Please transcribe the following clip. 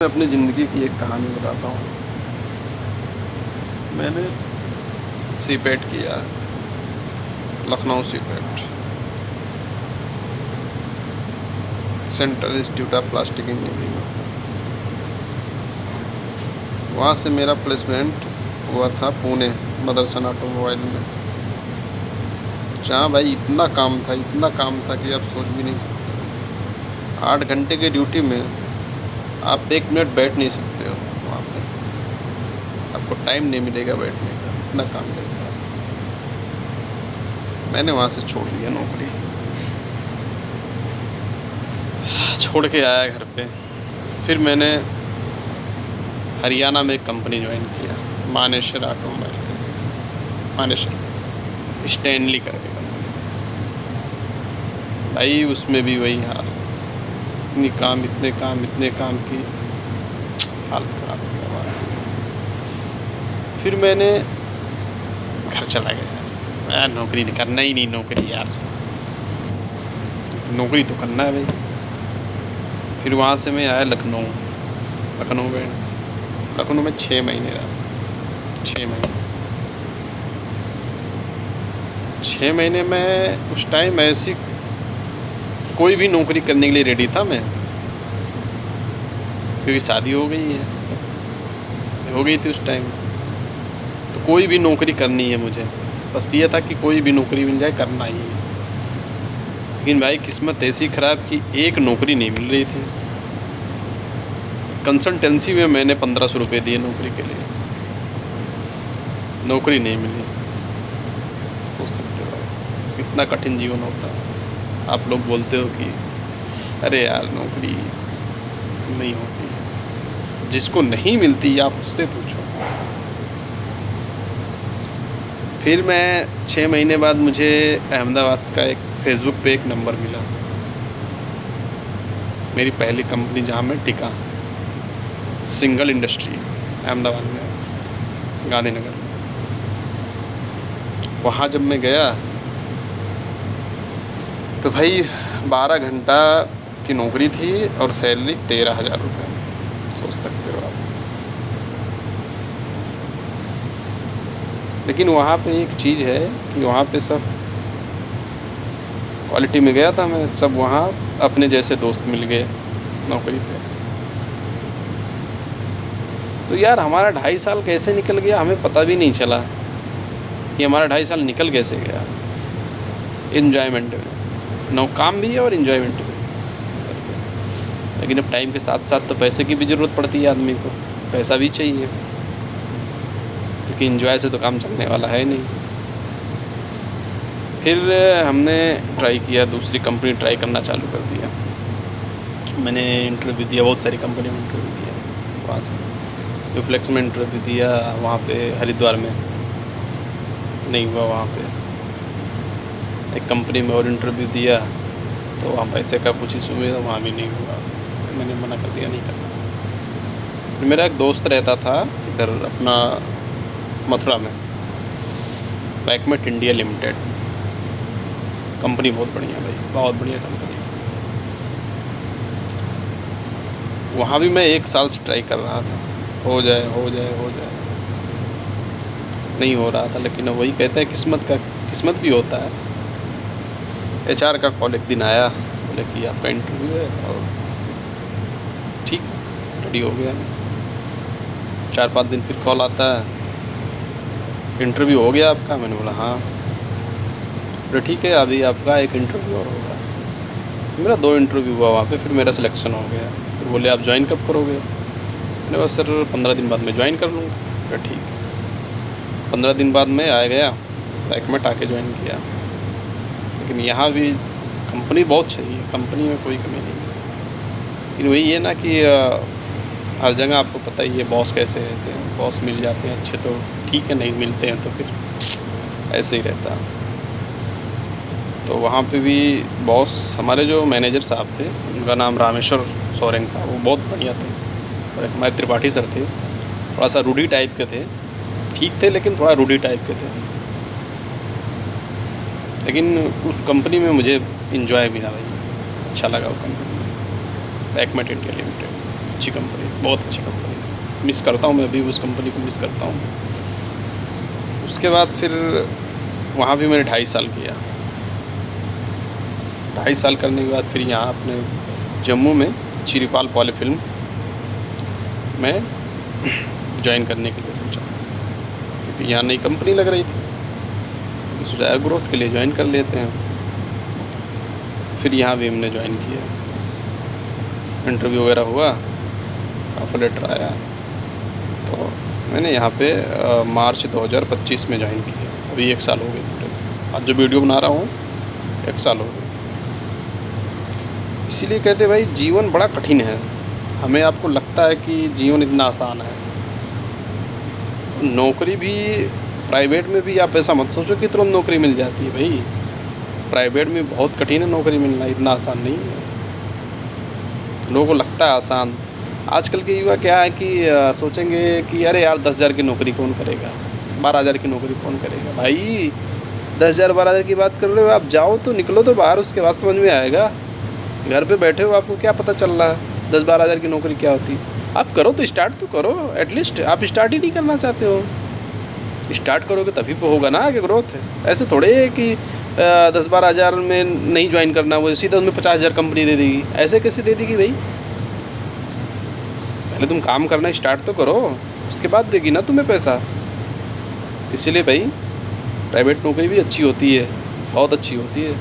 मैं अपनी ज़िंदगी की एक कहानी बताता हूँ। मैंने सीपेट किया, Lucknow CIPET, central institute of plastic engineering. वहाँ से मेरा प्लेसमेंट हुआ था पुणे मदरसन ऑटोमोबाइल में, जहाँ भाई इतना काम था कि आप सोच भी नहीं सकते। 8 घंटे की ड्यूटी में आप 1 मिनट बैठ नहीं सकते हो। वहाँ पे आपको टाइम नहीं मिलेगा बैठने का, इतना काम करता है। मैंने वहाँ से छोड़ दिया नौकरी, छोड़ के आया घर पे। फिर मैंने हरियाणा में एक कंपनी ज्वाइन किया, मानेसर ऑटोमोबाइल, मानेसर स्टैनली करके कंपनी। भाई उसमें भी वही हाल, इतने काम की हालत ख़राब हो गया हमारा। फिर मैंने घर चला गया यार, नौकरी नहीं करना ही नहीं, नौकरी यार, नौकरी तो करना है भाई। फिर वहाँ से मैं आया लखनऊ में 6 महीने रहा। 6 महीने में उस टाइम ऐसी कोई भी नौकरी करने के लिए रेडी था मैं, क्योंकि शादी हो गई थी उस टाइम। तो कोई भी नौकरी करनी है मुझे, बस ये था कि कोई भी नौकरी मिल जाए, करना ही है। लेकिन भाई किस्मत ऐसी ख़राब कि एक नौकरी नहीं मिल रही थी। कंसल्टेंसी में मैंने 1500 रुपये दिए नौकरी के लिए, नौकरी नहीं मिली। सोच सकते हो कितना कठिन जीवन होता है। आप लोग बोलते हो कि अरे यार नौकरी नहीं होती, जिसको नहीं मिलती आप उससे पूछो। फिर मैं 6 महीने बाद मुझे अहमदाबाद का एक फेसबुक पे एक नंबर मिला, मेरी पहली कंपनी जहाँ मैं टिका, सिंगल इंडस्ट्री, अहमदाबाद में, गांधीनगर में। वहाँ जब मैं गया तो भाई 12 घंटा की नौकरी थी और सैलरी 13,000 रुपये। सोच सकते हो आप। लेकिन वहाँ पे एक चीज़ है कि वहाँ पे सब क्वालिटी में गया था मैं, सब वहाँ अपने जैसे दोस्त मिल गए नौकरी पे। तो यार हमारा 2.5 साल कैसे निकल गया हमें पता भी नहीं चला कि हमारा 2.5 साल निकल कैसे गया। इन्जॉयमेंट में, काम भी है और इन्जॉयमेंट भी। लेकिन अब टाइम के साथ साथ तो पैसे की भी ज़रूरत पड़ती है आदमी को, पैसा भी चाहिए, क्योंकि इन्जॉय से तो काम चलने वाला है नहीं। फिर हमने ट्राई किया, दूसरी कंपनी ट्राई करना चालू कर दिया। मैंने इंटरव्यू दिया, बहुत सारी कंपनी में इंटरव्यू दिया। वहाँ से रिफ्लेक्स में इंटरव्यू दिया, वहाँ पे हरिद्वार में नहीं हुआ। वहाँ पे एक कंपनी में और इंटरव्यू दिया तो वहाँ पैसे का कुछ इशू हुआ, वहाँ भी नहीं हुआ। मैंने मना कर दिया, नहीं करना। फिर मेरा एक दोस्त रहता था इधर अपना मथुरा में, बैकमेट इंडिया लिमिटेड, कंपनी बहुत बढ़िया भाई, बहुत बढ़िया कंपनी। वहाँ भी मैं 1 साल से ट्राई कर रहा था, हो जाए, नहीं हो रहा था। लेकिन वही कहते हैं किस्मत भी होता है। HR का कॉल एक दिन आया, बोले कि आपका इंटरव्यू है और ठीक है, रेडी हो गया। 4-5 दिन फिर कॉल आता है, इंटरव्यू हो गया आपका? मैंने बोला हाँ। बोले ठीक है, अभी आपका एक इंटरव्यू और होगा। मेरा 2 इंटरव्यू हुआ वहाँ पे, फिर मेरा सिलेक्शन हो गया। फिर बोले आप ज्वाइन कब करोगे? मैंने बोला सर 15 दिन बाद मैं ज्वाइन कर लूँगा। बोले ठीक है। 15 दिन बाद मैं आ गया, बैकमेट आके ज्वाइन किया। लेकिन यहाँ भी कंपनी बहुत सही है, कंपनी में कोई कमी नहीं है। लेकिन वही है ना कि हर जगह आपको पता ही है बॉस कैसे रहते हैं। बॉस मिल जाते हैं अच्छे तो ठीक है, नहीं मिलते हैं तो फिर ऐसे ही रहता है। तो वहाँ पे भी बॉस, हमारे जो मैनेजर साहब थे, उनका नाम रामेश्वर सोरेंग था, वो बहुत बढ़िया थे। और एक हमारे त्रिपाठी सर थे, थोड़ा सा रूडी टाइप के थे, ठीक थे लेकिन थोड़ा रूडी टाइप के थे। लेकिन उस कंपनी में मुझे इन्जॉय भी ना भाई, अच्छा लगा वो कंपनी में, बैकमेट इंडिया लिमिटेड। अच्छी कंपनी, बहुत अच्छी कंपनी थी। मिस करता हूँ मैं अभी उस कंपनी को, मिस करता हूँ। उसके बाद फिर वहाँ भी मैंने 2.5 साल किया। 2.5 साल करने के बाद फिर यहाँ अपने जम्मू में चिरीपाल पॉलीफिल्म में ज्वाइन करने के लिए सोचा, क्योंकि यहाँ नई कंपनी लग रही थी। सोचा ग्रोथ के लिए ज्वाइन कर लेते हैं। फिर यहाँ भी हमने ज्वाइन किया, इंटरव्यू वगैरह हुआ, ऑफर लेटर आया, तो मैंने यहाँ पे मार्च 2025 में ज्वाइन किया। अभी 1 साल हो गए पूरे। आज जो वीडियो बना रहा हूँ 1 साल हो गए। इसीलिए कहते भाई जीवन बड़ा कठिन है। हमें आपको लगता है कि जीवन इतना आसान है, नौकरी भी प्राइवेट में भी आप ऐसा मत सोचो कि तुरंत नौकरी मिल जाती है। भाई प्राइवेट में बहुत कठिन है नौकरी मिलना, इतना आसान नहीं है। लोगों को लगता है आसान। आजकल के युवा क्या है कि सोचेंगे कि अरे यार 10,000 की नौकरी कौन करेगा, 12,000 की नौकरी कौन करेगा। भाई 10,000 12,000 की बात कर रहे हो, आप जाओ तो निकलो तो बाहर, उसके बाद समझ में आएगा। घर पे बैठे हो आपको क्या पता चल रहा है 10-12,000 की नौकरी क्या होती। आप करो तो स्टार्ट तो करो एटलीस्ट। आप स्टार्ट ही नहीं करना चाहते हो। स्टार्ट करोगे तभी तो होगा ना आगे ग्रोथ है। ऐसे थोड़े है कि 10-12 हज़ार में नहीं ज्वाइन करना, वो सीधा तुम्हें 50,000 कंपनी दे देगी। ऐसे कैसे दे देगी भाई? पहले तुम काम करना स्टार्ट तो करो, उसके बाद देगी ना तुम्हें पैसा। इसीलिए भाई प्राइवेट नौकरी भी अच्छी होती है, बहुत अच्छी होती है।